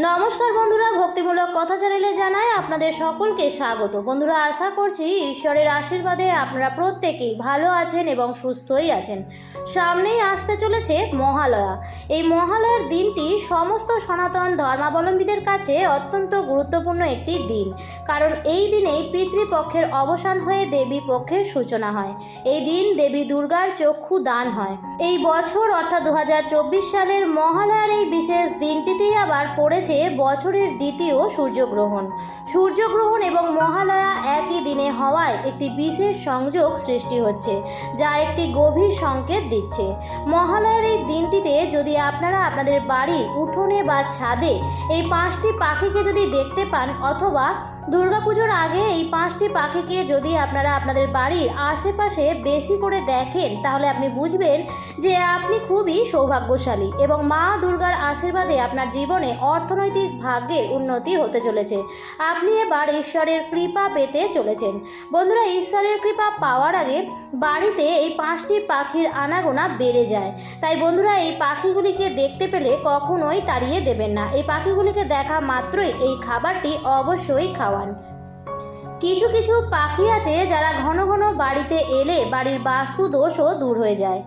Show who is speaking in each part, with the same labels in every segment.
Speaker 1: নমস্কার বন্ধুরা, ভক্তিমূলক কথা চ্যানেলে জানাই আপনাদের সকলকে স্বাগত। বন্ধুরা, আশা করছি ঈশ্বরের আশীর্বাদে আপনারা প্রত্যেকেই ভালো আছেন এবং সুস্থই আছেন। সামনেই আসতে চলেছে মহালয়া। এই মহালয়ার দিনটি সমস্ত সনাতন ধর্মাবলম্বীদের কাছে অত্যন্ত গুরুত্বপূর্ণ একটি দিন, কারণ এই দিনেই পিতৃপক্ষের অবসান হয়ে দেবী পক্ষের সূচনা হয়। এই দিন দেবী দুর্গার চক্ষু দান হয়। এই বছর অর্থাৎ 2024 সালের মহালয়ার এই বিশেষ দিনটিতেই আবার পড়েছে বছরের দ্বিতীয় সূর্যগ্রহণ এবং মহালয়া একই দিনে হওয়ায় একটি বিশেষ সংযোগ সৃষ্টি হচ্ছে, যা একটি গভীর সংকেত দিচ্ছে। মহালয়ার এই দিনটিতে যদি আপনারা আপনাদের বাড়ির উঠোনে বা ছাদে এই 5টি পাখিকে যদি দেখতে পান, অথবা দুর্গাপুজোর আগে এই 5টি পাখিকে যদি আপনারা আপনাদের বাড়ির আশেপাশে বেশি করে দেখেন, তাহলে আপনি বুঝবেন যে আপনি খুবই সৌভাগ্যশালী এবং মা দুর্গার আশীর্বাদে আপনার জীবনে অর্থনৈতিক ভাগ্যের উন্নতি হতে চলেছে। আপনি এবার ঈশ্বরের কৃপা পেতে চলেছেন। বন্ধুরা, ঈশ্বরের কৃপা পাওয়ার আগে বাড়িতে এই 5টি পাখির আনাগোনা বেড়ে যায়। তাই বন্ধুরা, এই পাখিগুলিকে দেখতে পেলে কখনোই তাড়িয়ে দেবেন না। এই পাখিগুলিকে দেখা মাত্রই এই খাবারটি অবশ্যই খাওয়ান। কিছু কিছু পাখি আছে যারা ঘন ঘন বাড়িতে এলে বাড়ির বাস্তু দোষও দূর হয়ে যায়।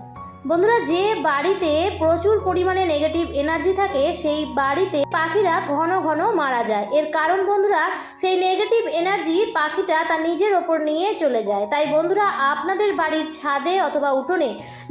Speaker 1: বন্ধুরা, যে বাড়িতে প্রচুর পরিমাণে নেগেটিভ এনার্জি থাকে সেই বাড়িতে পাখিরা ঘন ঘন মারা যায়। এর কারণ বন্ধুরা, সেই নেগেটিভ এনার্জি পাখিটা তার নিজের ওপর নিয়ে চলে যায়। তাই বন্ধুরা, আপনাদের বাড়ির ছাদে অথবা উঠোনে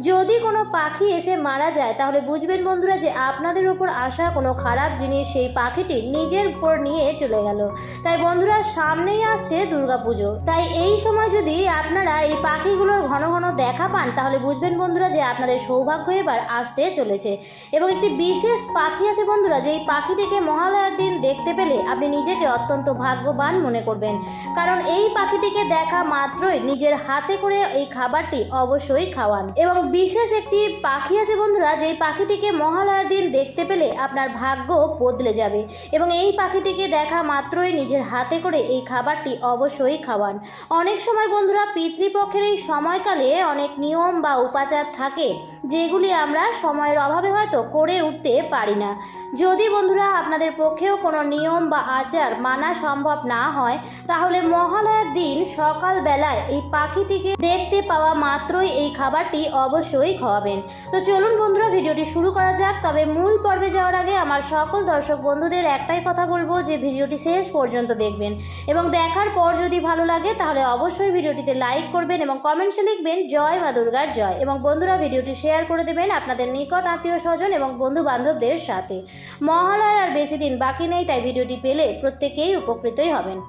Speaker 1: যদি কোনো পাখি এসে মারা যায়, তাহলে বুঝবেন বন্ধুরা যে আপনাদের ওপর আসা কোনো খারাপ জিনিস সেই পাখিটি নিজের উপর নিয়ে চলে গেল। তাই বন্ধুরা, সামনেই আসছে দুর্গাপুজো। তাই এই সময় যদি আপনারা এই পাখিগুলোর ঘন ঘন দেখা পান, তাহলে বুঝবেন বন্ধুরা যে আপনাদের সৌভাগ্য এবার আসতে চলেছে। এবং একটি বিশেষ পাখি আছে বন্ধুরা, যে এই পাখিটিকে মহালয়ার দিন দেখতে পেলে আপনি নিজেকে অত্যন্ত ভাগ্যবান মনে করবেন, কারণ এই পাখিটিকে দেখা মাত্রই নিজের হাতে করে এই খাবারটি অবশ্যই খাওয়ান। এবং বিশেষ একটি পাখি আছে বন্ধুরা, যেই পাখিটিকে মহালয়ার দিন দেখতে পেলে আপনার ভাগ্য বদলে যাবে, এবং এই পাখিটিকে দেখা মাত্রই নিজের হাতে করে এই খাবারটি অবশ্যই খাওয়ান। অনেক সময় বন্ধুরা, পিতৃপক্ষের এই সময়কালে অনেক নিয়ম বা উপাচার থাকে যেগুলি আমরা সময়ের অভাবে হয়তো করে উঠতে পারি না। যদি বন্ধুরা আপনাদের পক্ষেও কোনো নিয়ম বা আচার মানা সম্ভব না হয়, তাহলে মহালয়ার দিন সকালবেলায় এই পাখিটিকে দেখতে পাওয়া মাত্রই এই খাবারটি অবশ্যই খাওয়াবেন। তো চলুন বন্ধুরা, ভিডিওটি শুরু করা যাক। তবে মূল পর্বে যাওয়ার আগে আমার সকল দর্শক বন্ধুদের একটাই কথা বলবো যে ভিডিওটি শেষ পর্যন্ত দেখবেন, এবং দেখার পর যদি ভালো লাগে তাহলে অবশ্যই ভিডিওটিতে লাইক করবেন এবং কমেন্টসে লিখবেন জয় মা দুর্গার জয়। এবং বন্ধুরা, ভিডিওটি শেয়ার করে দেবেন আপনাদের নিকট আত্মীয় স্বজন এবং বন্ধু বান্ধবদের সাথে। মহালয়ার আর বেশি দিন বাকি নেই, তাই ভিডিওটি পেলে প্রত্যেকেই উপকৃতই হবেন।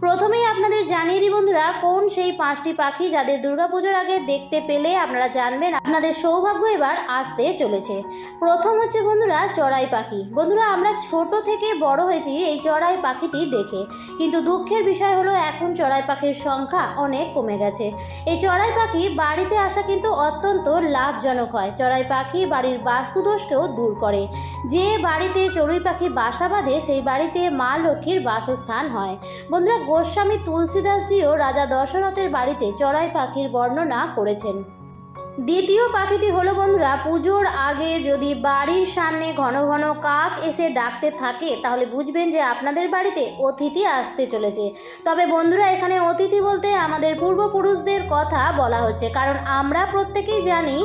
Speaker 1: প্রথমেই আপনাদের জানিয়ে দিই বন্ধুরা, কোন সেই 5টি পাখি যাদের দুর্গাপুজোর আগে দেখতে পেলে আপনারা জানবেন আপনাদের সৌভাগ্য এবার আসতে চলেছে। প্রথম হচ্ছে বন্ধুরা চড়াই পাখি। বন্ধুরা, আমরা ছোট থেকে বড় হয়েছি এই চড়াই পাখিটি দেখে, কিন্তু দুঃখের বিষয় হলো এখন চড়াই পাখির সংখ্যা অনেক কমে গেছে। এই চড়াই পাখি বাড়িতে আসা কিন্তু অত্যন্ত লাভজনক হয়। চড়াই পাখি বাড়ির বাস্তুদোষকেও দূর করে। যে বাড়িতে চড়ুই পাখি বাসা বাঁধে সেই বাড়িতে মা লক্ষ্মীর বাসস্থান হয়। বন্ধুরা, গোস্বামী তুলসীদাসজিও রাজা দশরথের বাড়িতে চড়াই পাখির বর্ণনা করেছেন। দ্বিতীয় পাখিটি হলো বন্ধুরা, পুজোর আগে যদি বাড়ির সামনে ঘন ঘন কাক এসে ডাকতে থাকে, তাহলে বুঝবেন যে আপনাদের বাড়িতে অতিথি আসতে চলেছে। তবে বন্ধুরা, এখানে অতিথি বলতে আমাদের পূর্বপুরুষদের কথা বলা হচ্ছে, কারণ আমরা প্রত্যেকেই জানি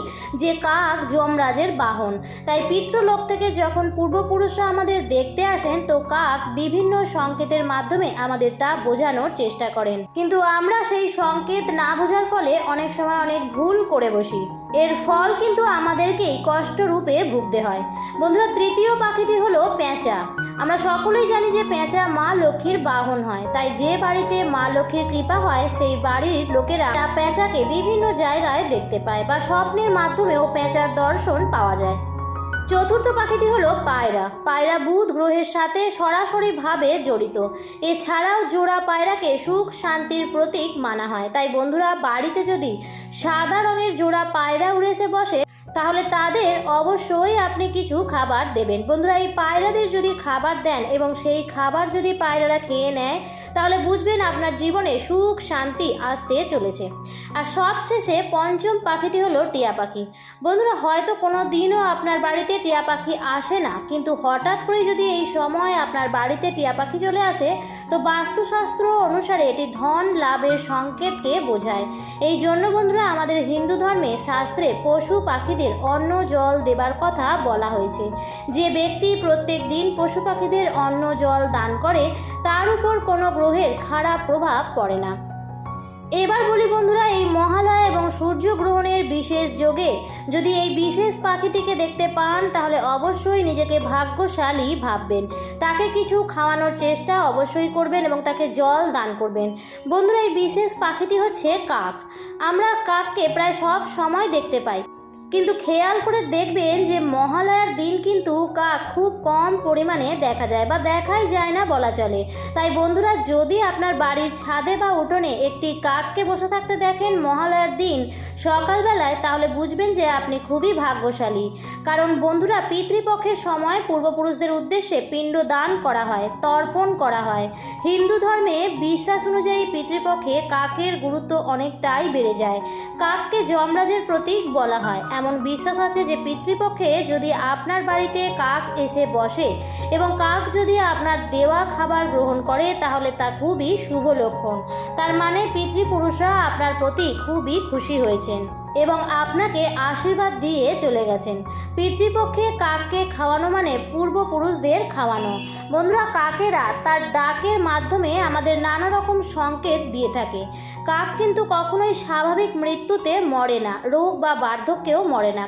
Speaker 1: যে কাক যমরাজের বাহন। তাই পিতৃলোক থেকে যখন পূর্বপুরুষরা আমাদের দেখতে আসেন, তো কাক বিভিন্ন সংকেতের মাধ্যমে আমাদের তা বোঝানোর চেষ্টা করেন, কিন্তু আমরা সেই সংকেত না বোঝার ফলে অনেক সময় অনেক ভুল করে বসি। এর ফল কিন্তু আমাদেরকেই কষ্ট রূপে ভুগতে হয়। বন্ধুরা, তৃতীয় পাখিটি হলো পেঁচা। আমরা সকলেই জানি যে পেঁচা মা লক্ষ্মীর বাহন হয়। তাই যে বাড়িতে মা লক্ষ্মীর কৃপা হয় সেই বাড়ির লোকেরা পেঁচাকে বিভিন্ন জায়গায় দেখতে পায়, বা স্বপ্নের মাধ্যমেও পেঁচার দর্শন পাওয়া যায়। চতুর্থ পাখিটি হলো পায়রা। পায়রা বুধ গ্রহের সাথে সরাসরিভাবে জড়িত। এছাড়াও জোড়া পায়রাকে সুখ শান্তির প্রতীক মানা হয়। তাই বন্ধুরা, বাড়িতে যদি সাদা রঙের জোড়া পায়রা উড়ে এসে বসে, তাহলে তাদের অবশ্যই আপনি কিছু খাবার দেবেন। বন্ধুরা, এই পায়রাদের যদি খাবার দেন এবং সেই খাবার যদি পায়রারা খেয়ে নেয়, তাহলে বুঝবেন আপনার জীবনে সুখ শান্তি আসতে চলেছে। আর সবশেষে পঞ্চম পাখিটি হলো টিয়া পাখি। বন্ধুরা, হয়তো কোনো দিনও আপনার বাড়িতে টিয়া পাখি আসে না, কিন্তু হঠাৎ করে যদি এই সময় আপনার বাড়িতে টিয়া পাখি চলে আসে, তো বাস্তুশাস্ত্র অনুসারে এটি ধন লাভের সংকেতকে বোঝায়। এই জন্য বন্ধুরা, আমাদের হিন্দু ধর্মে শাস্ত্রে পশু পাখিদের অন্ন জল দেবার কথা বলা হয়েছে। যে ব্যক্তি প্রত্যেক দিন পশু পাখিদের অন্ন জল দান করে, তার উপর কোনো গ্রহের খারাপ প্রভাব পড়ে না। এবার বলি বন্ধুরা, এই মহালয়া এবং সূর্যগ্রহণের বিশেষ যোগে যদি এই বিশেষ পাখিটিকে দেখতে পান, তাহলে অবশ্যই নিজেকে ভাগ্যশালী ভাববেন। তাকে কিছু খাওয়ানোর চেষ্টা অবশ্যই করবেন এবং তাকে জল দান করবেন। বন্ধুরা, এই বিশেষ পাখিটি হচ্ছে কাক। আমরা কাককে প্রায় সব সময় দেখতে পাই, কিন্তু খেয়াল করে দেখবেন যে মহালয়ার দিন কিন্তু কাক খুব কম পরিমাণে দেখা যায় বা দেখাই যায় না বলা চলে। তাই বন্ধুরা, যদি আপনার বাড়ির ছাদে বা উঠোনে একটি কাককে বসে থাকতে দেখেন মহালয়ার দিন সকালবেলায়, তাহলে বুঝবেন যে আপনি খুবই ভাগ্যশালী। কারণ বন্ধুরা, পিতৃপক্ষের সময় পূর্বপুরুষদের উদ্দেশ্যে পিণ্ড দান করা হয়, তর্পণ করা হয়। হিন্দু ধর্মে বিশ্বাস অনুযায়ী পিতৃপক্ষে কাকের গুরুত্ব অনেকটাই বেড়ে যায়। কাককে যমরাজের প্রতীক বলা হয়। এমন বিশ্বাস আছে যে পিতৃপক্ষে যদি আপনার বাড়িতে কাক এসে বসে এবং কাক যদি আপনার দেওয়া খাবার গ্রহণ করে, তাহলে তা খুবই শুভ লক্ষণ। তার মানে পিতৃপুরুষরা আপনার প্রতি খুবই খুশি হয়েছেন এবং আপনাকে আশীর্বাদ দিয়ে চলে গেছেন। পিতৃপক্ষে কাককে খাওয়ানো মানে পূর্বপুরুষদের খাওয়ানো। বন্ধুরা, কাকেরা তার ডাকের মাধ্যমে আমাদের নানা রকম সংকেত দিয়ে থাকে। কাক কিন্তু কখনোই স্বাভাবিক মৃত্যুতে মরে না, রোগ বা বার্ধক্যেও মরে না।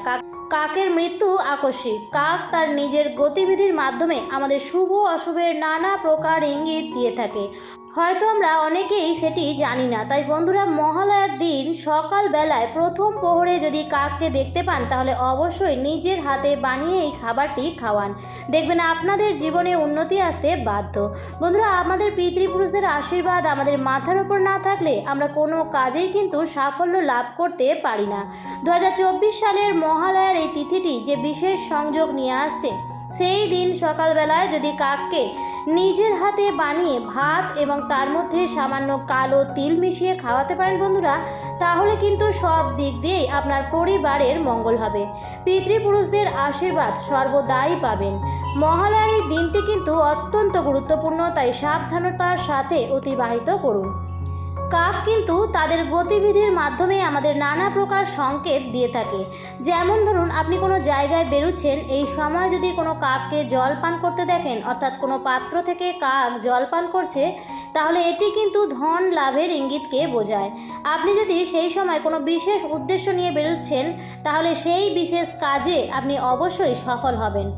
Speaker 1: কাকের মৃত্যু আকস্মিক। কাক তার নিজের গতিবিধির মাধ্যমে আমাদের শুভ অশুভের নানা প্রকার ইঙ্গিত দিয়ে থাকে। হয়তো আমরা অনেকেই সেটি জানি না। তাই বন্ধুরা, মহালয়ার দিন সকালবেলায় প্রথম প্রহরে যদি কাককে দেখতে পান, তাহলে অবশ্যই নিজের হাতে বানিয়ে এই খাবারটি খাওয়ান। দেখবেন আপনাদের জীবনে উন্নতি আসতে বাধ্য। বন্ধুরা, আমাদের পিতৃপুরুষদের আশীর্বাদ আমাদের মাথার উপর না থাকলে আমরা কোনো কাজেই কিন্তু সাফল্য লাভ করতে পারি না। 2024 সালের মহালয়ার এই তিথিটি যে বিশেষ সংযোগ নিয়ে আসছে, সেই দিন সকালবেলায় যদি কাককে নিজের হাতে বানিয়ে ভাত এবং তার মধ্যে সামান্য কালো তিল মিশিয়ে খাওয়াতে পারেন বন্ধুরা, তাহলে কিন্তু সব দিক দিয়েই আপনার পরিবারের মঙ্গল হবে। পিতৃপুরুষদের আশীর্বাদ সর্বদাই পাবেন। মহালয়ার এই দিনটি কিন্তু অত্যন্ত গুরুত্বপূর্ণ, তাই সাবধানতার সাথে অতিবাহিত করুন। কাক কিন্তু তাদের গতিবিধির মাধ্যমে আমাদের নানা প্রকার সংকেত দিয়ে থাকে। যেমন ধরুন, আপনি কোনো জায়গায় বেরোচ্ছেন, এই সময় যদি কোনো কাককে জল পান করতে দেখেন, অর্থাৎ কোনো পাত্র থেকে কাক জল পান করছে, তাহলে এটি কিন্তু ধন লাভের ইঙ্গিতকে বোঝায়। আপনি যদি সেই সময় কোনো বিশেষ উদ্দেশ্য নিয়ে বেরোচ্ছেন, তাহলে সেই বিশেষ কাজে আপনি অবশ্যই সফল হবেন।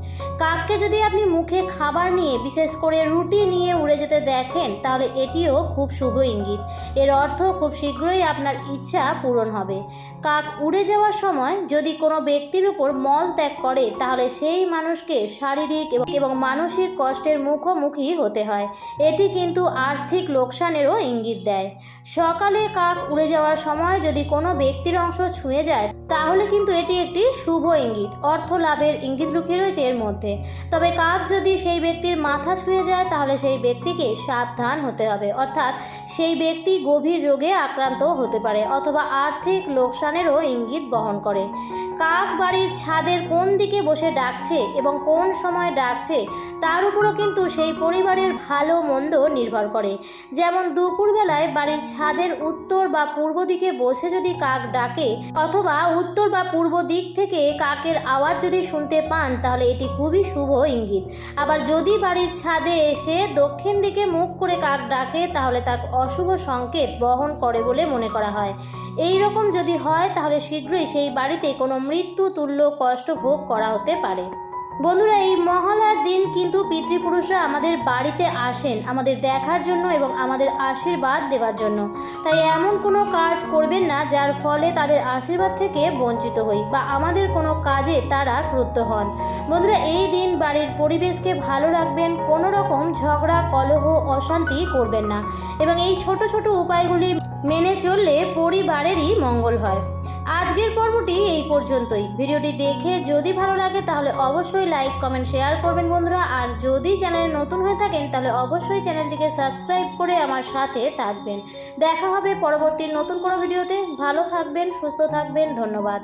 Speaker 1: কাককে যদি আপনি মুখে খাবার নিয়ে, বিশেষ করে রুটি নিয়ে উড়ে যেতে দেখেন, তাহলে এটিও খুব শুভ ইঙ্গিত। এর অর্থ খুব শীঘ্রই আপনার ইচ্ছা পূরণ হবে। কাক উড়ে যাওয়ার সময় যদি কোনো ব্যক্তির উপর মল ত্যাগ করে, তাহলে সেই মানুষকে শারীরিক এবং মানসিক কষ্টের মুখোমুখি হতে হয়। এটি কিন্তু আর্থিক লোকসানেরও ইঙ্গিত দেয়। সকালে কাক উড়ে যাওয়ার সময় যদি কোনো ব্যক্তির অংশ ছুঁয়ে যায়, তাহলে কিন্তু এটি একটি শুভ ইঙ্গিত, অর্থ লাভের ইঙ্গিত লুকিয়ে রয়েছে এর মধ্যে। তবে কাক যদি সেই ব্যক্তির মাথা ছুঁয়ে যায়, তাহলে সেই ব্যক্তিকে সাবধান হতে হবে, অর্থাৎ সেই ব্যক্তি গভীর রোগে আক্রান্ত হতে পারে অথবা আর্থিক লোকসানেরও ইঙ্গিত বহন করে। কাক বাড়ির ছাদের কোন দিকে বসে ডাকছে এবং কোন সময় ডাকছে, তার উপরও কিন্তু সেই পরিবারের ভালো মন্দ নির্ভর করে। যেমন দুপুরবেলায় বাড়ির ছাদের উত্তর বা পূর্ব দিকে বসে যদি কাক ডাকে, অথবা উত্তর বা পূর্ব দিক থেকে কাকের আওয়াজ যদি শুনতে পান, তাহলে এটি খুবই শুভ ইঙ্গিত। আবার যদি বাড়ির ছাদে এসে দক্ষিণ দিকে মুখ করে কাক ডাকে, তাহলে তা অশুভ সংকেত বহন করে বলে মনে করা হয়। এই রকম যদি হয়, তাহলে শীঘ্রই সেই বাড়িতে কোনো মৃত্যু তুল্য কষ্ট ভোগ করা হতে পারে। বন্ধুরা, এই মহালয়ার দিন কিন্তু পিতৃপুরুষরা আমাদের বাড়িতে আসেন আমাদের দেখার জন্য এবং আমাদের আশীর্বাদ দেওয়ার জন্য। তাই এমন কোনো কাজ করবেন না যার ফলে তাদের আশীর্বাদ থেকে বঞ্চিত হই বা আমাদের কোনো কাজে তারা ক্রুদ্ধ হন। বন্ধুরা, এই দিন বাড়ির পরিবেশকে ভালো রাখবেন, কোনো রকম ঝগড়া কলহ অশান্তি করবেন না এবং এই ছোট ছোট উপায়গুলি মেনে চললে পরিবারেরই মঙ্গল হয়। আজকের পর্বটি এই পর্যন্তই। ভিডিওটি দেখে যদি ভালো লাগে তাহলে অবশ্যই লাইক কমেন্ট শেয়ার করবেন বন্ধুরা। আর যদি চ্যানেলে নতুন হয়ে থাকেন তাহলে অবশ্যই চ্যানেলটিকে সাবস্ক্রাইব করে আমার সাথে থাকবেন। দেখা হবে পরবর্তী নতুন কোনো ভিডিওতে। ভালো থাকবেন, সুস্থ থাকবেন, ধন্যবাদ।